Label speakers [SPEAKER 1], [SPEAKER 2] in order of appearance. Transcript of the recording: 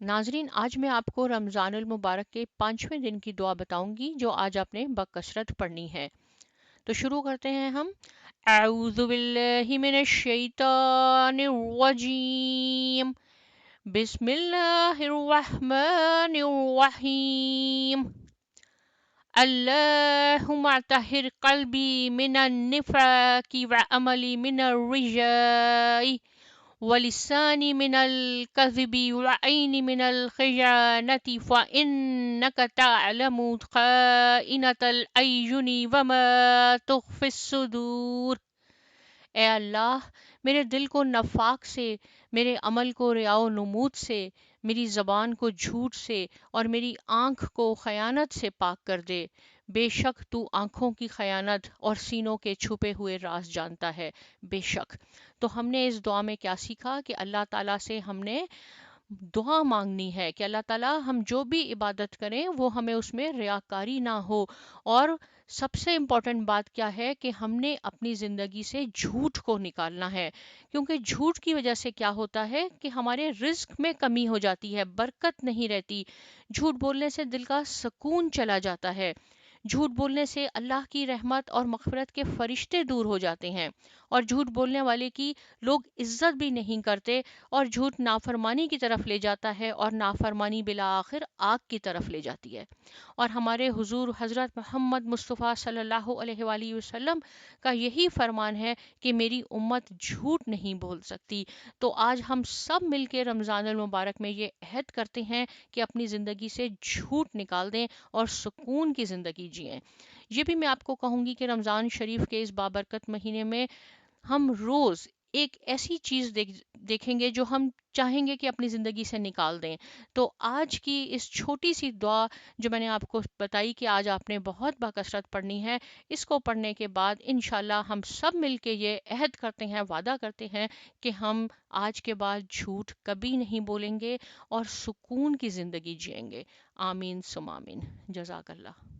[SPEAKER 1] ناظرین، آج میں آپ کو رمضان المبارک کے 5ویں دن کی دعا بتاؤں گی جو آج آپ نے بکثرت پڑھنی ہے۔ تو شروع کرتے ہیں ہم۔ اعوذ باللہ من الشیطان الرجیم، بسم اللہ الرحمن الرحیم۔ اللہم اطہر قلبی من النفاق وعملی من الرجاء ولسانی من الكذب وعيني من الخيانة فإنك تعلم خائنة الأعين وما تخفي الصدور۔ اے اللہ، میرے دل کو نفاق سے، میرے عمل کو ریا و نمود سے، میری زبان کو جھوٹ سے اور میری آنکھ کو خیانت سے پاک کر دے۔ بے شک تو آنکھوں کی خیانت اور سینوں کے چھپے ہوئے راز جانتا ہے، بے شک۔ تو ہم نے اس دعا میں کیا سیکھا کہ اللہ تعالیٰ سے ہم نے دعا مانگنی ہے کہ اللہ تعالیٰ ہم جو بھی عبادت کریں وہ ہمیں اس میں ریاکاری نہ ہو، اور سب سے امپورٹنٹ بات کیا ہے کہ ہم نے اپنی زندگی سے جھوٹ کو نکالنا ہے، کیونکہ جھوٹ کی وجہ سے کیا ہوتا ہے کہ ہمارے رزق میں کمی ہو جاتی ہے، برکت نہیں رہتی۔ جھوٹ بولنے سے دل کا سکون چلا جاتا ہے، جھوٹ بولنے سے اللہ کی رحمت اور مغفرت کے فرشتے دور ہو جاتے ہیں، اور جھوٹ بولنے والے کی لوگ عزت بھی نہیں کرتے، اور جھوٹ نافرمانی کی طرف لے جاتا ہے، اور نافرمانی بالآخر آگ کی طرف لے جاتی ہے۔ اور ہمارے حضور حضرت محمد مصطفیٰ صلی اللہ علیہ وآلہ وسلم کا یہی فرمان ہے کہ میری امت جھوٹ نہیں بول سکتی۔ تو آج ہم سب مل کے رمضان المبارک میں یہ عہد کرتے ہیں کہ اپنی زندگی سے جھوٹ نکال دیں اور سکون کی زندگی جئیں۔ یہ بھی میں آپ کو کہوں گی کہ رمضان شریف کے اس بابرکت مہینے میں ہم روز ایک ایسی چیز دیکھیں گے جو ہم چاہیں گے کہ اپنی زندگی سے نکال دیں۔ تو آج کی اس چھوٹی سی دعا جو میں نے آپ کو بتائی کہ آج آپ نے بہت بکثرت پڑھنی ہے، اس کو پڑھنے کے بعد انشاءاللہ ہم سب مل کے یہ عہد کرتے ہیں، وعدہ کرتے ہیں کہ ہم آج کے بعد جھوٹ کبھی نہیں بولیں گے اور سکون کی زندگی جئیں گے۔ آمین ثم آمین۔ جزاک اللہ۔